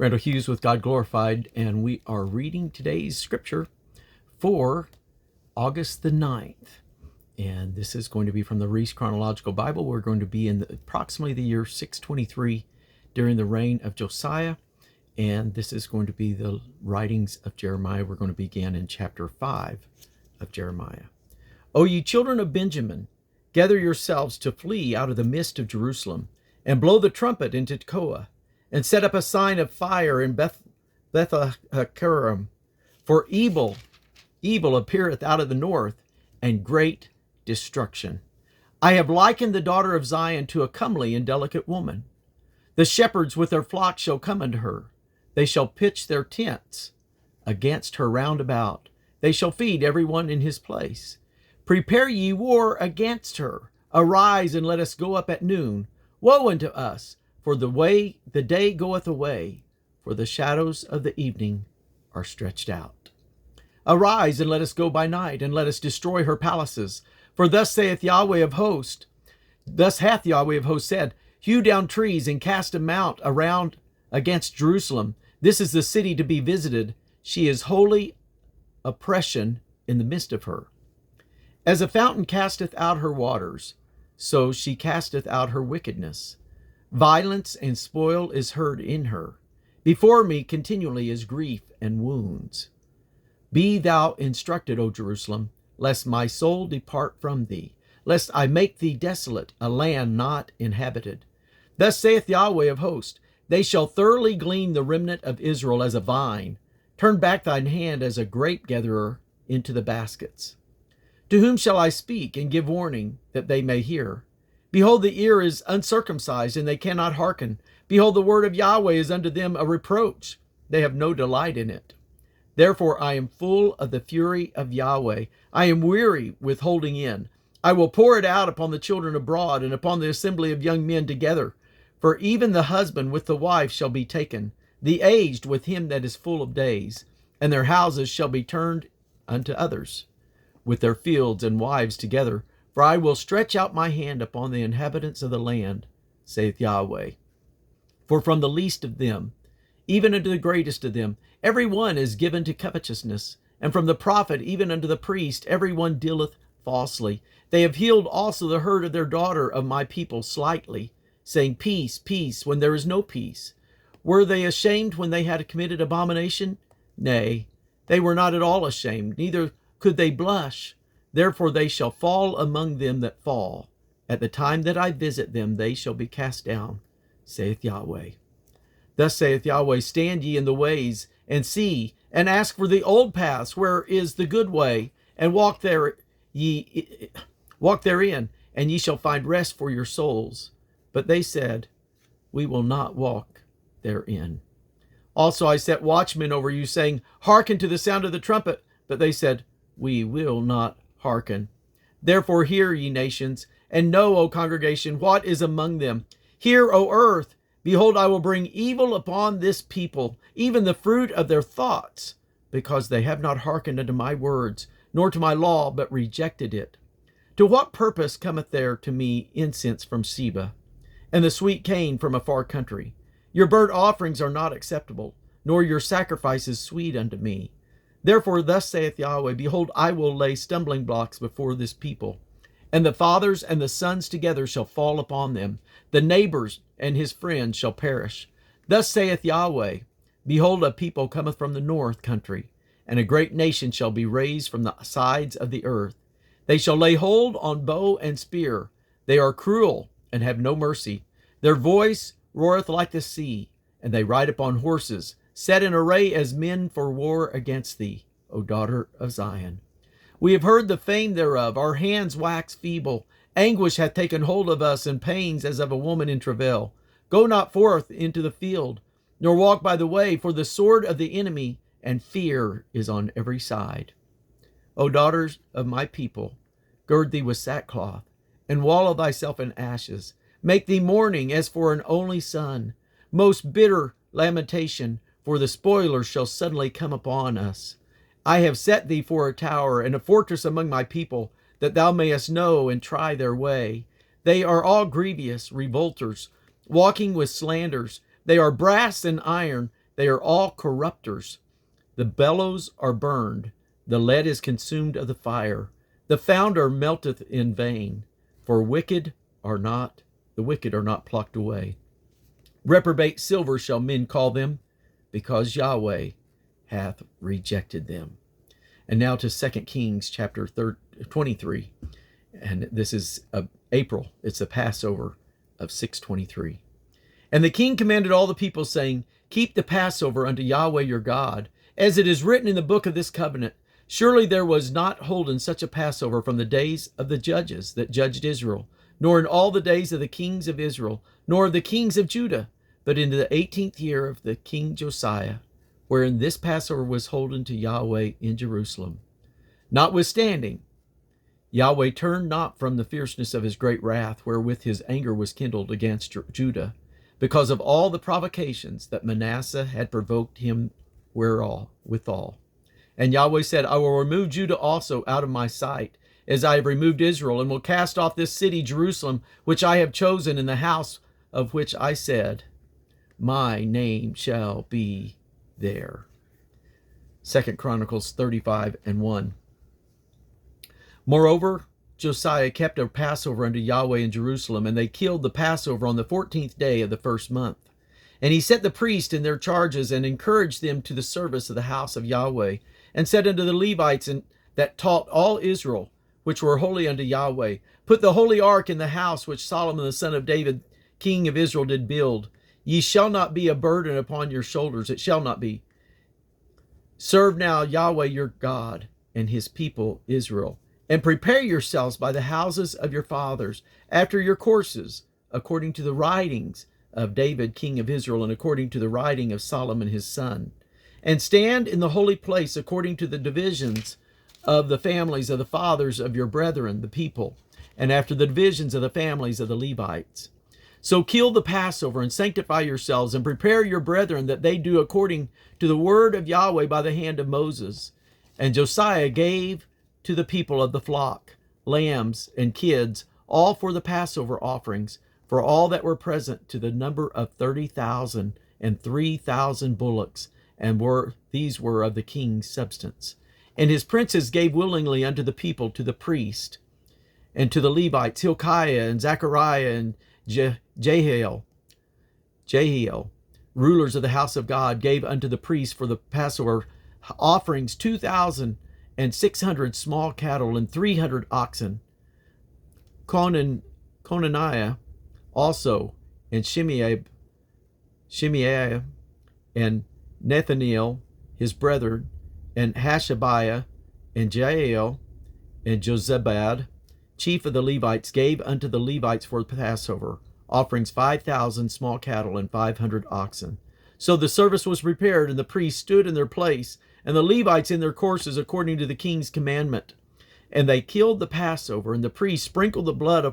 Randall Hughes with God Glorified, and we are reading today's scripture for August the 9th. And this is going to be from the Reese Chronological Bible. We're going to be in approximately the year 623 during the reign of Josiah. And this is going to be the writings of Jeremiah. We're going to begin in chapter 5 of Jeremiah. O ye children of Benjamin, gather yourselves to flee out of the midst of Jerusalem, and blow the trumpet into Tekoa, and set up a sign of fire in Beth-haccherem. For evil appeareth out of the north, and great destruction. I have likened the daughter of Zion to a comely and delicate woman. The shepherds with their flocks shall come unto her. They shall pitch their tents against her round about. They shall feed every one in his place. Prepare ye war against her. Arise, and let us go up at noon. Woe unto us! For the day goeth away, for the shadows of the evening are stretched out. Arise, and let us go by night, and let us destroy her palaces. For thus hath Yahweh of hosts said, Hew down trees, and cast a mount around against Jerusalem. This is the city to be visited. She is holy oppression in the midst of her. As a fountain casteth out her waters, so she casteth out her wickedness. Violence and spoil is heard in her. Before me continually is grief and wounds. Be thou instructed, O Jerusalem, lest my soul depart from thee, lest I make thee desolate, a land not inhabited. Thus saith Yahweh of hosts, they shall thoroughly glean the remnant of Israel as a vine. Turn back thine hand as a grape gatherer into the baskets. To whom shall I speak and give warning, that they may hear? Behold, the ear is uncircumcised, and they cannot hearken. Behold, the word of Yahweh is unto them a reproach. They have no delight in it. Therefore I am full of the fury of Yahweh. I am weary with holding in. I will pour it out upon the children abroad, and upon the assembly of young men together. For even the husband with the wife shall be taken, the aged with him that is full of days, and their houses shall be turned unto others, with their fields and wives together. For I will stretch out my hand upon the inhabitants of the land, saith Yahweh. For from the least of them, even unto the greatest of them, every one is given to covetousness. And from the prophet even unto the priest, every one dealeth falsely. They have healed also the hurt of their daughter of my people slightly, saying, Peace, peace, when there is no peace. Were they ashamed when they had committed abomination? Nay, they were not at all ashamed, neither could they blush. Therefore they shall fall among them that fall. At the time that I visit them, they shall be cast down, saith Yahweh. Thus saith Yahweh, stand ye in the ways, and see, and ask for the old paths, where is the good way, and walk therein, and ye shall find rest for your souls. But they said, we will not walk therein. Also I set watchmen over you, saying, hearken to the sound of the trumpet. But they said, we will not hearken. Therefore hear, ye nations, and know, O congregation, what is among them. Hear, O earth, behold, I will bring evil upon this people, even the fruit of their thoughts, because they have not hearkened unto my words, nor to my law, but rejected it. To what purpose cometh there to me incense from Sheba, and the sweet cane from a far country? Your burnt offerings are not acceptable, nor your sacrifices sweet unto me. Therefore thus saith Yahweh, behold, I will lay stumbling blocks before this people, and the fathers and the sons together shall fall upon them. The neighbors and his friends shall perish. Thus saith Yahweh, behold, a people cometh from the north country, and a great nation shall be raised from the sides of the earth. They shall lay hold on bow and spear. They are cruel and have no mercy. Their voice roareth like the sea, and they ride upon horses, set in array as men for war against thee, O daughter of Zion. We have heard the fame thereof. Our hands wax feeble. Anguish hath taken hold of us, and pains as of a woman in travail. Go not forth into the field, nor walk by the way, for the sword of the enemy and fear is on every side. O daughters of my people, gird thee with sackcloth, and wallow thyself in ashes. Make thee mourning as for an only son. Most bitter lamentation, for the spoilers shall suddenly come upon us. I have set thee for a tower and a fortress among my people, that thou mayest know and try their way. They are all grievous revolters, walking with slanders. They are brass and iron. They are all corrupters. The bellows are burned. The lead is consumed of the fire. The founder melteth in vain. For the wicked are not plucked away. Reprobate silver shall men call them, because Yahweh hath rejected them. And now to 2 Kings chapter 23. And this is April. It's the Passover of 623. And the king commanded all the people, saying, Keep the Passover unto Yahweh your God, as it is written in the book of this covenant. Surely there was not holden such a Passover from the days of the judges that judged Israel, nor in all the days of the kings of Israel, nor of the kings of Judah, but in the 18th year of the king Josiah, wherein this Passover was holden to Yahweh in Jerusalem. Notwithstanding, Yahweh turned not from the fierceness of his great wrath, wherewith his anger was kindled against Judah, because of all the provocations that Manasseh had provoked him withal. And Yahweh said, I will remove Judah also out of my sight, as I have removed Israel, and will cast off this city Jerusalem, which I have chosen, in the house of which I said, My name shall be there. 2 Chronicles 35:1. Moreover, Josiah kept a Passover unto Yahweh in Jerusalem, and they killed the Passover on the 14th day of the first month. And he set the priests in their charges, and encouraged them to the service of the house of Yahweh, and said unto the Levites that taught all Israel, which were holy unto Yahweh, Put the holy ark in the house which Solomon the son of David, king of Israel, did build. Ye shall not be a burden upon your shoulders, it shall not be. Serve now Yahweh your God and his people Israel, and prepare yourselves by the houses of your fathers, after your courses, according to the writings of David king of Israel, and according to the writing of Solomon his son. And stand in the holy place according to the divisions of the families of the fathers of your brethren, the people, and after the divisions of the families of the Levites. So kill the Passover, and sanctify yourselves, and prepare your brethren, that they do according to the word of Yahweh by the hand of Moses. And Josiah gave to the people of the flock lambs and kids, all for the Passover offerings, for all that were present, to the number of 30,000, and 3,000 bullocks, and these were of the king's substance. And his princes gave willingly unto the people, to the priest, and to the Levites, Hilkiah and Zechariah and Jehiel, rulers of the house of God, gave unto the priests for the Passover offerings 2,600 small cattle and 300 oxen. Conaniah also, and Shimei and Nathaniel his brethren, and Hashabiah and Jael and Jozabad, chief of the Levites, gave unto the Levites for the Passover offerings 5,000 small cattle and 500 oxen. So the service was prepared, and the priests stood in their place, and the Levites in their courses, according to the king's commandment. And they killed the Passover, and the priests sprinkled the blood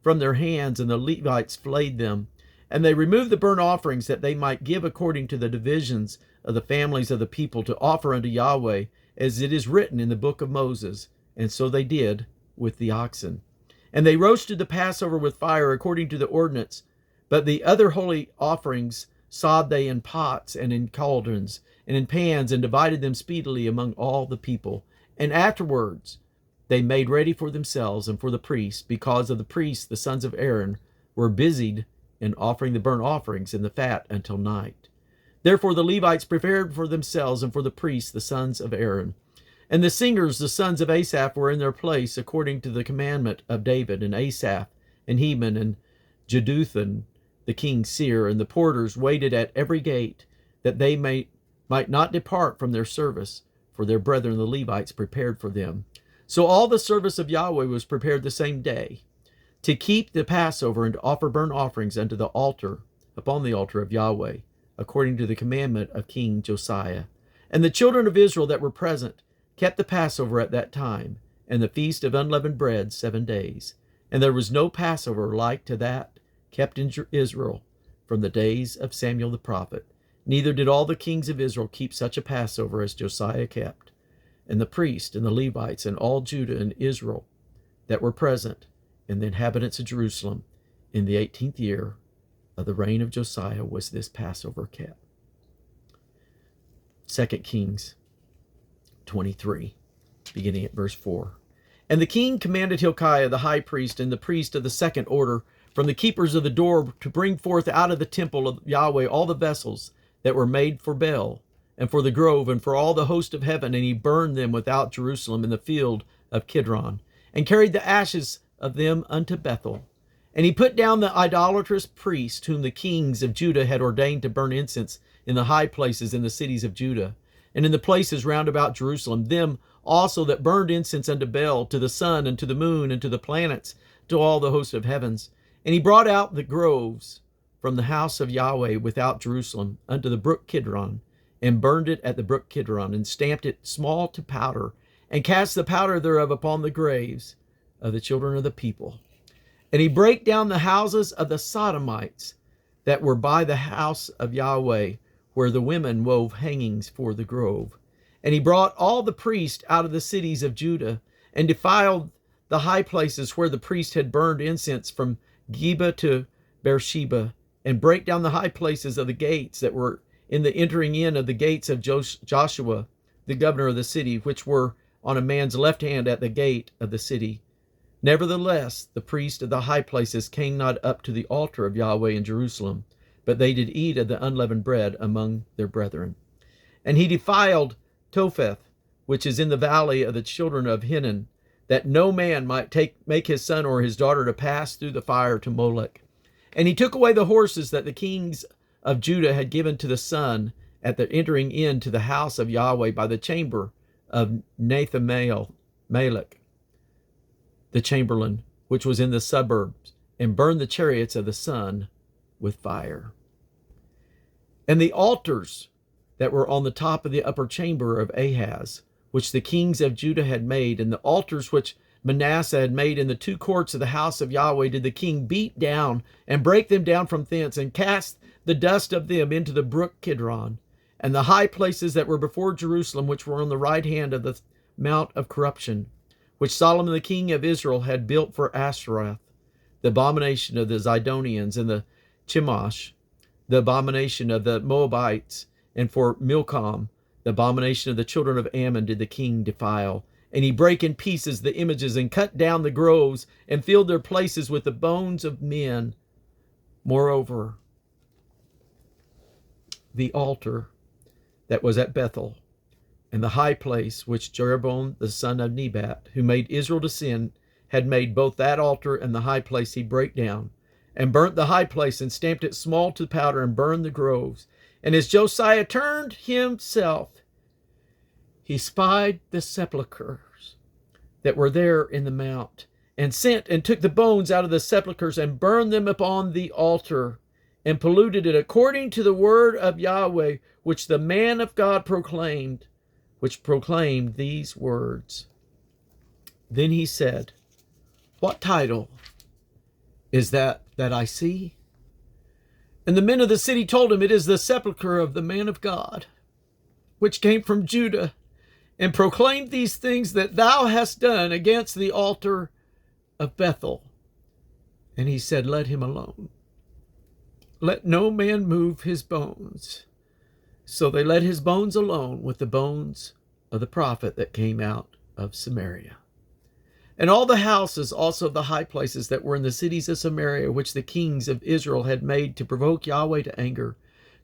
from their hands, and the Levites flayed them. And they removed the burnt offerings, that they might give according to the divisions of the families of the people, to offer unto Yahweh, as it is written in the book of Moses. And so they did with the oxen. And they roasted the Passover with fire, according to the ordinance. But the other holy offerings sod they in pots, and in cauldrons, and in pans, and divided them speedily among all the people. And afterwards they made ready for themselves and for the priests, because of the priests, the sons of Aaron, were busied in offering the burnt offerings and the fat until night. Therefore the Levites prepared for themselves and for the priests, the sons of Aaron. And the singers, the sons of Asaph, were in their place, according to the commandment of David, and Asaph, and Heman, and Jeduthun, the king's seer. And the porters waited at every gate, that they might not depart from their service, for their brethren the Levites prepared for them. So all the service of Yahweh was prepared the same day, to keep the Passover, and to offer burnt offerings unto the altar, upon the altar of Yahweh, according to the commandment of King Josiah. And the children of Israel that were present kept the Passover at that time, and the feast of unleavened bread 7 days. And there was no Passover like to that kept in Israel from the days of Samuel the prophet. Neither did all the kings of Israel keep such a Passover as Josiah kept. And the priests and the Levites and all Judah and Israel that were present, and the inhabitants of Jerusalem, in the 18th year of the reign of Josiah was this Passover kept. 2 Kings 23, beginning at verse 4. And the king commanded Hilkiah the high priest and the priest of the second order from the keepers of the door to bring forth out of the temple of Yahweh all the vessels that were made for Baal and for the grove and for all the host of heaven, and he burned them without Jerusalem in the field of Kidron, and carried the ashes of them unto Bethel. And he put down the idolatrous priest whom the kings of Judah had ordained to burn incense in the high places in the cities of Judah, and in the places round about Jerusalem, them also that burned incense unto Baal, to the sun, and to the moon, and to the planets, to all the host of heavens. And he brought out the groves from the house of Yahweh without Jerusalem unto the brook Kidron, and burned it at the brook Kidron, and stamped it small to powder, and cast the powder thereof upon the graves of the children of the people. And he brake down the houses of the Sodomites that were by the house of Yahweh, where the women wove hangings for the grove. And he brought all the priests out of the cities of Judah, and defiled the high places where the priest had burned incense from Geba to Beersheba, and brake down the high places of the gates that were in the entering in of the gates of Joshua, the governor of the city, which were on a man's left hand at the gate of the city. Nevertheless, the priests of the high places came not up to the altar of Yahweh in Jerusalem, but they did eat of the unleavened bread among their brethren. And he defiled Topheth, which is in the valley of the children of Hinnom, that no man might make his son or his daughter to pass through the fire to Molech. And he took away the horses that the kings of Judah had given to the sun at the entering in to the house of Yahweh by the chamber of Nathan-Melech, the chamberlain, which was in the suburbs, and burned the chariots of the sun with fire. And the altars that were on the top of the upper chamber of Ahaz, which the kings of Judah had made, and the altars which Manasseh had made in the two courts of the house of Yahweh, did the king beat down and break them down from thence, and cast the dust of them into the brook Kidron. And the high places that were before Jerusalem, which were on the right hand of the mount of corruption, which Solomon the king of Israel had built for Ashtoreth, the abomination of the Zidonians, and the Chemosh, the abomination of the Moabites, and for Milcom, the abomination of the children of Ammon, did the king defile. And he brake in pieces the images, and cut down the groves, and filled their places with the bones of men. Moreover, the altar that was at Bethel, and the high place which Jeroboam the son of Nebat, who made Israel to sin, had made, both that altar and the high place he brake down, and burnt the high place, and stamped it small to powder, and burned the groves. And as Josiah turned himself, he spied the sepulchres that were there in the mount, and sent and took the bones out of the sepulchres, and burned them upon the altar, and polluted it according to the word of Yahweh, which the man of God proclaimed, which proclaimed these words. Then he said, "What title is that I see?" And the men of the city told him, "It is the sepulchre of the man of God, which came from Judah, and proclaimed these things that thou hast done against the altar of Bethel." And he said, "Let him alone. Let no man move his bones." So they let his bones alone with the bones of the prophet that came out of Samaria. And all the houses also of the high places that were in the cities of Samaria, which the kings of Israel had made to provoke Yahweh to anger,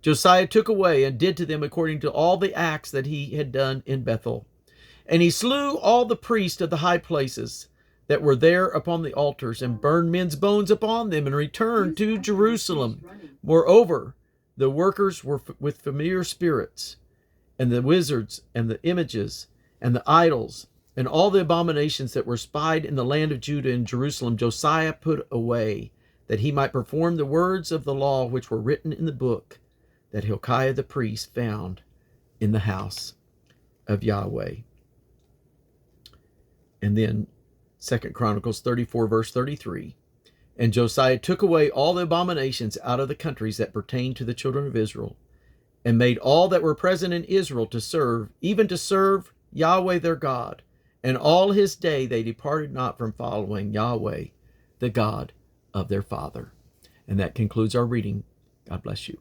Josiah took away, and did to them according to all the acts that he had done in Bethel. And he slew all the priests of the high places that were there upon the altars, and burned men's bones upon them, and returned to Jerusalem. Moreover, the workers were with familiar spirits, and the wizards, and the images, and the idols, and all the abominations that were spied in the land of Judah and Jerusalem, Josiah put away, that he might perform the words of the law which were written in the book that Hilkiah the priest found in the house of Yahweh. And then 2 Chronicles 34, verse 33. And Josiah took away all the abominations out of the countries that pertained to the children of Israel, and made all that were present in Israel to serve, even to serve Yahweh their God. And all his day they departed not from following Yahweh, the God of their father. And that concludes our reading. God bless you.